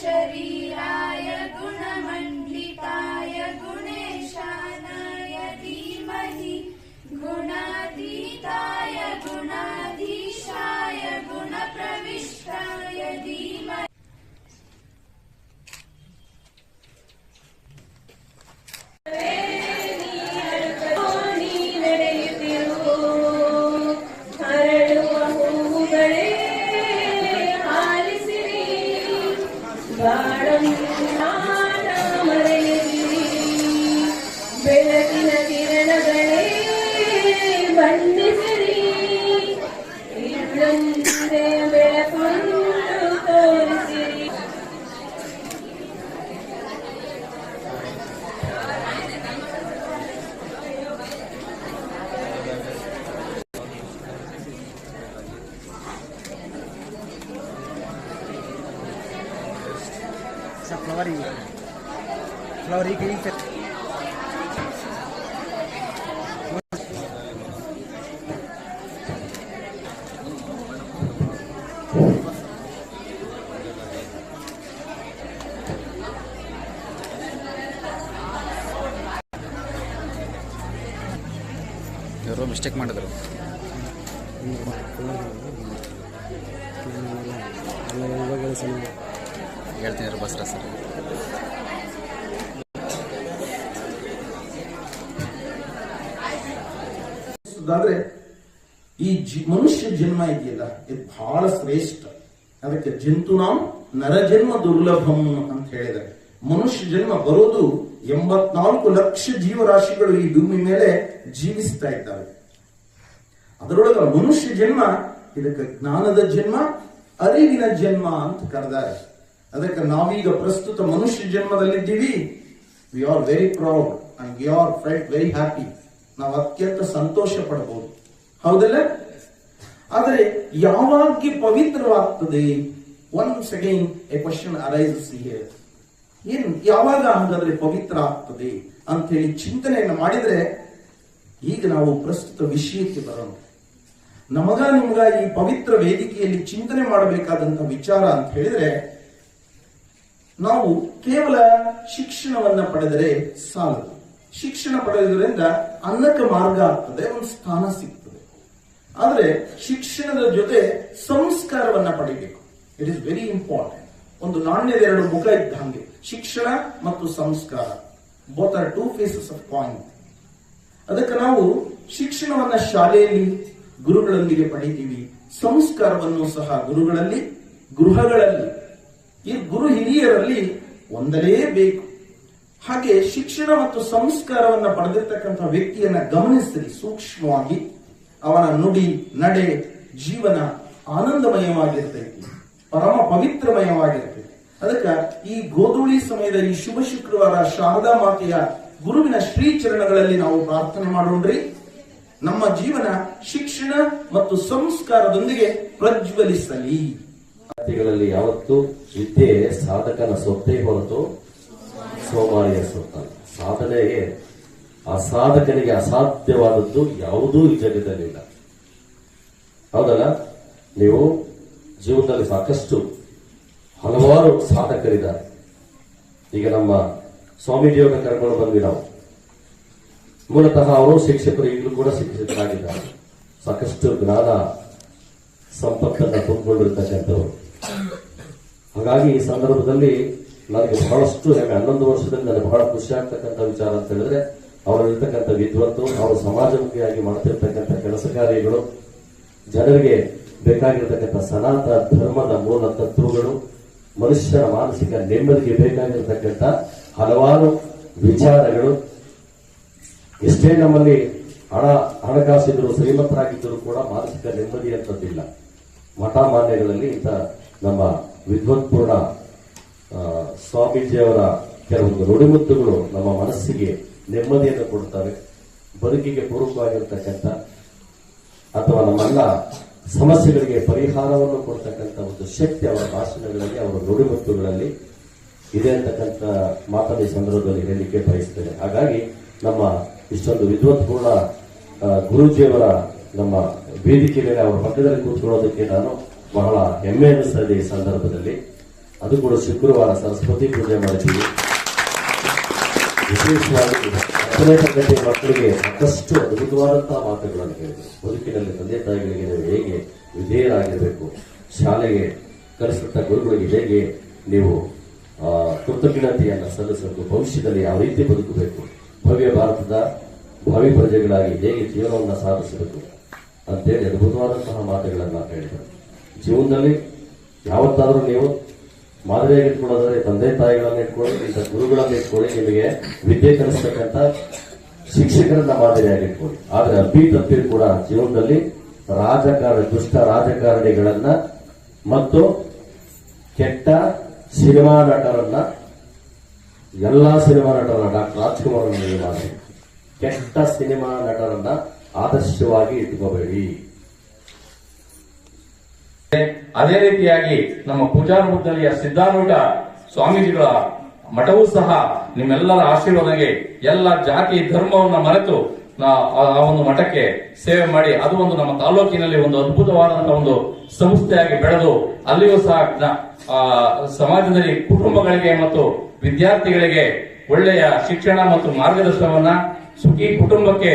शरीराय गुणमण्डिताय गुणेशानाय धीमहि गुणातीताय गुणाधीशाय गुणप्रविष्टाय धीमहि ಬೆಳಕಿನ ಕಿರಣಗಳೇ ಬಂದಿಸಿರಿ ಇಲ್ಲೊಂದೇ ಬೆಳಕನ್ನು ತೋರಿಸಿರಿ. फ्लावरी के ಯಾರೋ ಮಿಸ್ಟೇಕ್ ಮಾಡಿದ್ರು. ಹೇಳ್ತೀನಿ ಬಸ್ರ ಸರ್. ಆದ್ರೆ ಈ ಮನುಷ್ಯ ಜನ್ಮ ಇದೆಯಲ್ಲ ಇದು ಬಹಳ ಶ್ರೇಷ್ಠ. ಅದಕ್ಕೆ ಜಂತುನಾಂ ನರಜನ್ಮ ದುರ್ಲಭಂ ಅಂತ ಹೇಳಿದ್ದಾರೆ. ಮನುಷ್ಯ ಜನ್ಮ ಬರೋದು 84 ಲಕ್ಷ ಜೀವರಾಶಿಗಳು ಈ ಭೂಮಿ ಮೇಲೆ ಜೀವಿಸ್ತಾ ಇದ್ದಾವೆ. ಅದರೊಳಗೆ ಮನುಷ್ಯ ಜನ್ಮ ಇದಕ್ಕೆ ಜ್ಞಾನದ ಜನ್ಮ, ಅರಿವಿನ ಜನ್ಮ ಅಂತ ಕರೆದಾರೆ. ಅದಕ್ಕೆ ನಾವೀಗ ಪ್ರಸ್ತುತ ಮನುಷ್ಯ ಜನ್ಮದಲ್ಲಿದ್ದೀವಿ. We are very proud and we are felt very happy. ನಾವು ಅತ್ಯಂತ ಸಂತೋಷ ಪಡಬಹುದು, ಹೌದಲ್ಲ? ಆದರೆ ಯಾವಾಗ ಪವಿತ್ರವಾಗ್ತದೆ? Once again a question arises here. ಏನ್ ಯಾವಾಗ ಹಾಗಾದ್ರೆ ಪವಿತ್ರ ಆಗ್ತದೆ ಅಂತ ಹೇಳಿ ಚಿಂತನೆಯನ್ನು ಮಾಡಿದ್ರೆ ಈಗ ನಾವು ಪ್ರಸ್ತುತ ವಿಷಯಕ್ಕೆ ಬರೋಣ. ನಿಮಗ ಈ ಪವಿತ್ರ ವೇದಿಕೆಯಲ್ಲಿ ಚಿಂತನೆ ಮಾಡಬೇಕಾದಂತ ವಿಚಾರ ಅಂತ ಹೇಳಿದ್ರೆ, ನಾವು ಕೇವಲ ಶಿಕ್ಷಣವನ್ನ ಪಡೆದರೆ ಸಾಲದು. ಶಿಕ್ಷಣ ಪಡೆಯುವುದರಿಂದ ಅನ್ನಕ್ಕೆ ಮಾರ್ಗ ಆಗ್ತದೆ, ಒಂದು ಸ್ಥಾನ ಸಿಗ್ತದೆ. ಆದ್ರೆ ಶಿಕ್ಷಣದ ಜೊತೆ ಸಂಸ್ಕಾರವನ್ನ ಪಡಿಬೇಕು. It is very important. ಒಂದು ನಾಣ್ಯದ ಎರಡು ಮುಖ ಇದ್ದ ಹಾಗೆ ಶಿಕ್ಷಣ ಮತ್ತು ಸಂಸ್ಕಾರ, both are two faces of coin. ಅದಕ್ಕೆ ನಾವು ಶಿಕ್ಷಣವನ್ನ ಶಾಲೆಯಲ್ಲಿ ಗುರುಗಳೊಂದಿಗೆ ಪಡಿತೀವಿ, ಸಂಸ್ಕಾರವನ್ನು ಸಹ ಗುರುಗಳಲ್ಲಿ, ಗೃಹಗಳಲ್ಲಿ, ಈ ಗುರು ಹಿರಿಯರಲ್ಲಿ ಹೊಂದಲೇಬೇಕು. ಹಾಗೆ ಶಿಕ್ಷಣ ಮತ್ತು ಸಂಸ್ಕಾರವನ್ನ ಪಡೆದಿರ್ತಕ್ಕಂಥ ವ್ಯಕ್ತಿಯನ್ನ ಗಮನಿಸಿರಿ ಸೂಕ್ಷ್ಮವಾಗಿ. ಅವನ ನುಡಿ, ನಡೆ, ಜೀವನ ಆನಂದಮಯವಾಗಿರ್ತೈತಿ, ಪರಮ ಪವಿತ್ರಮಯವಾಗಿರ್ತೈತಿ. ಅದಕ್ಕೆ ಈ ಗೋಧೂಳಿ ಸಮಯದ ಈ ಶುಭ ಶುಕ್ರವಾರ ಶಾರದಾ ಮಾತೆಯ ಗುರುವಿನ ಶ್ರೀಚರಣಗಳಲ್ಲಿ ನಾವು ಪ್ರಾರ್ಥನೆ ಮಾಡೋಣ್ರಿ. ನಮ್ಮ ಜೀವನ ಶಿಕ್ಷಣ ಮತ್ತು ಸಂಸ್ಕಾರದೊಂದಿಗೆ ಪ್ರಜ್ವಲಿಸಲಿ. ಗಳಲ್ಲಿ ಯಾವತ್ತು ವಿದ್ಯೆ ಸಾಧಕನ ಸೊತ್ತೇ ಹೊರತು ಸೋಮಾರಿಯ ಸೊತ್ತ. ಸಾಧನೆಗೆ ಅಸಾಧಕನಿಗೆ ಅಸಾಧ್ಯವಾದದ್ದು ಯಾವುದೂ ಈ ಜಗತ್ತಲ್ಲಿಲ್ಲ, ಹೌದಲ್ಲ? ನೀವು ಜೀವನದಲ್ಲಿ ಸಾಕಷ್ಟು ಹಲವಾರು ಸಾಧಕರಿದ್ದಾರೆ. ಈಗ ನಮ್ಮ ಸ್ವಾಮೀಜಿಯವರ ಕರ್ಕೊಂಡು ಬಂದ್ವಿ ನಾವು. ಮೂಲತಃ ಅವರು ಶಿಕ್ಷಕರು, ಈಗಲೂ ಕೂಡ ಶಿಕ್ಷಕರಾಗಿದ್ದಾರೆ. ಸಾಕಷ್ಟು ಜ್ಞಾನ ಸಂಪತ್ತನ್ನು ತುಂಬಿಕೊಂಡಿರ್ತಕ್ಕಂಥವ್ರು. ಹಾಗಾಗಿ ಈ ಸಂದರ್ಭದಲ್ಲಿ ನನಗೆ ಬಹಳಷ್ಟು ಹೆಮ್ಮೆ. 11 ವರ್ಷದಲ್ಲಿ ನನಗೆ ಬಹಳ ಖುಷಿ ಆಗ್ತಕ್ಕಂಥ ವಿಚಾರ ಅಂತ ಹೇಳಿದ್ರೆ, ಅವರಲ್ಲಿರ್ತಕ್ಕಂಥ ವಿದ್ವತ್ತು, ಅವರು ಸಮಾಜಮುಖಿಯಾಗಿ ಮಾಡ್ತಿರ್ತಕ್ಕಂಥ ಕೆಲಸ ಕಾರ್ಯಗಳು, ಜನರಿಗೆ ಬೇಕಾಗಿರ್ತಕ್ಕಂಥ ಸನಾತನ ಧರ್ಮದ ಮೂಲ ತತ್ವಗಳು, ಮನುಷ್ಯನ ಮಾನಸಿಕ ನೆಮ್ಮದಿಗೆ ಬೇಕಾಗಿರ್ತಕ್ಕಂಥ ಹಲವಾರು ವಿಚಾರಗಳು. ಎಷ್ಟೇ ನಮ್ಮಲ್ಲಿ ಹಣಕಾಸಿದ್ರು, ಶ್ರೀಮಂತರಾಗಿದ್ದರೂ ಕೂಡ ಮಾನಸಿಕ ನೆಮ್ಮದಿ ಅಂತದ್ದಿಲ್ಲ. ಮಠ ಮಾನ್ಯಗಳಲ್ಲಿ ಇಂಥ ನಮ್ಮ ವಿದ್ವತ್ಪೂರ್ಣ ಸ್ವಾಮೀಜಿಯವರ ಕೆಲವೊಂದು ನುಡಿಮುತ್ತುಗಳು ನಮ್ಮ ಮನಸ್ಸಿಗೆ ನೆಮ್ಮದಿಯನ್ನು ಕೊಡುತ್ತವೆ. ಬದುಕಿಗೆ ಪೂರಕವಾಗಿರ್ತಕ್ಕಂಥ ಅಥವಾ ನಮ್ಮೆಲ್ಲ ಸಮಸ್ಯೆಗಳಿಗೆ ಪರಿಹಾರವನ್ನು ಕೊಡ್ತಕ್ಕಂಥ ಒಂದು ಶಕ್ತಿ ಅವರ ಭಾಷಣಗಳಲ್ಲಿ, ಅವರ ನುಡಿಮುತ್ತುಗಳಲ್ಲಿ ಇದೆ ಅಂತಕ್ಕಂಥ ಮಾತನ್ನು ಈ ಸಂದರ್ಭದಲ್ಲಿ ಹೇಳಲಿಕ್ಕೆ ಬಯಸ್ತೇನೆ. ಹಾಗಾಗಿ ನಮ್ಮ ಇಷ್ಟೊಂದು ವಿದ್ವತ್ಪೂರ್ಣ ಗುರೂಜಿಯವರ ನಮ್ಮ ವೇದಿಕೆ ಮೇಲೆ ಅವರ ಮಧ್ಯದಲ್ಲಿ ಕೂತ್ಕೊಳ್ಳೋದಕ್ಕೆ ನಾನು ಬಹಳ ಹೆಮ್ಮೆ ಅನ್ನಿಸ್ತದೆ ಈ ಸಂದರ್ಭದಲ್ಲಿ. ಅದು ಕೂಡ ಶುಕ್ರವಾರ ಸರಸ್ವತಿ ಪೂಜೆ ಮಾಡಿದ್ದೀವಿ. ವಿಶೇಷವಾಗಿ 10ನೇ ತರಗತಿ ಮಕ್ಕಳಿಗೆ ಸಾಕಷ್ಟು ಅದ್ಭುತವಾದಂತಹ ಮಾತುಗಳನ್ನು ಹೇಳಿದರು. ಬದುಕಿನಲ್ಲಿ ತಂದೆ ತಾಯಿಗಳಿಗೆ ನೀವು ಹೇಗೆ ವಿಧೇಯರಾಗಿರಬೇಕು, ಶಾಲೆಗೆ ಕಲಿಸಿದ ಗುರುಗಳಿಗೆ ಹೇಗೆ ನೀವು ಕೃತಜ್ಞತೆಯನ್ನು ಸಲ್ಲಿಸಬೇಕು, ಭವಿಷ್ಯದಲ್ಲಿ ಯಾವ ರೀತಿ ಬದುಕಬೇಕು, ಭವ್ಯ ಭಾರತದ ಭಾವಿ ಪ್ರಜೆಗಳಾಗಿ ಹೇಗೆ ಜೀವನವನ್ನು ಸಾಧಿಸಬೇಕು ಅಂತೇಳಿ ಅದ್ಭುತವಾದಂತಹ ಮಾತುಗಳನ್ನು ಹೇಳಿದರು. ಜೀವನದಲ್ಲಿ ಯಾವತ್ತಾದರೂ ನೀವು ಮಾದರಿಯಾಗಿ ಇಟ್ಕೊಳ್ಳೋದ್ರೆ ತಂದೆ ತಾಯಿಗಳನ್ನ ಇಟ್ಕೊಳ್ಳಿ, ಇಂಥ ಗುರುಗಳನ್ನ ಇಟ್ಕೊಳ್ಳಿ, ನಿಮಗೆ ವಿದ್ಯೆ ಕಲಿಸ್ತಕ್ಕಂಥ ಶಿಕ್ಷಕರನ್ನ ಮಾದರಿಯಾಗಿ ಇಟ್ಕೊಳ್ಳಿ. ಆದ್ರೆ ಅಪ್ಪಿ ತಪ್ಪಿ ಕೂಡ ಜೀವನದಲ್ಲಿ ದುಷ್ಟ ರಾಜಕಾರಣಿಗಳನ್ನ ಮತ್ತು ಕೆಟ್ಟ ಸಿನಿಮಾ ನಟರನ್ನ, ಎಲ್ಲಾ ಸಿನಿಮಾ ನಟರನ್ನ, ಡಾಕ್ಟರ್ ರಾಜ್ಕುಮಾರ್ ಮಾಡಿ ಕೆಟ್ಟ ಸಿನಿಮಾ ನಟರನ್ನ ಆದರ್ಶವಾಗಿ ಇಟ್ಕೋಬೇಡಿ. ಅದೇ ರೀತಿಯಾಗಿ ನಮ್ಮ ಪೂಜಾರೂಪದಲ್ಲಿಯ ಸಿದ್ಧಾರೂಢ ಸ್ವಾಮೀಜಿಗಳ ಮಠವೂ ಸಹ ನಿಮ್ಮೆಲ್ಲರ ಆಶೀರ್ವಾದಕ್ಕೆ ಎಲ್ಲ ಜಾತಿ ಧರ್ಮವನ್ನ ಮರೆತು ಆ ಒಂದು ಮಠಕ್ಕೆ ಸೇವೆ ಮಾಡಿ ಅದು ಒಂದು ನಮ್ಮ ತಾಲೂಕಿನಲ್ಲಿ ಒಂದು ಅದ್ಭುತವಾದಂತಹ ಒಂದು ಸಂಸ್ಥೆಯಾಗಿ ಬೆಳೆದು ಅಲ್ಲಿಯೂ ಸಹ ಸಮಾಜದಲ್ಲಿ ಕುಟುಂಬಗಳಿಗೆ ಮತ್ತು ವಿದ್ಯಾರ್ಥಿಗಳಿಗೆ ಒಳ್ಳೆಯ ಶಿಕ್ಷಣ ಮತ್ತು ಮಾರ್ಗದರ್ಶನವನ್ನ ಸುಖಿ ಕುಟುಂಬಕ್ಕೆ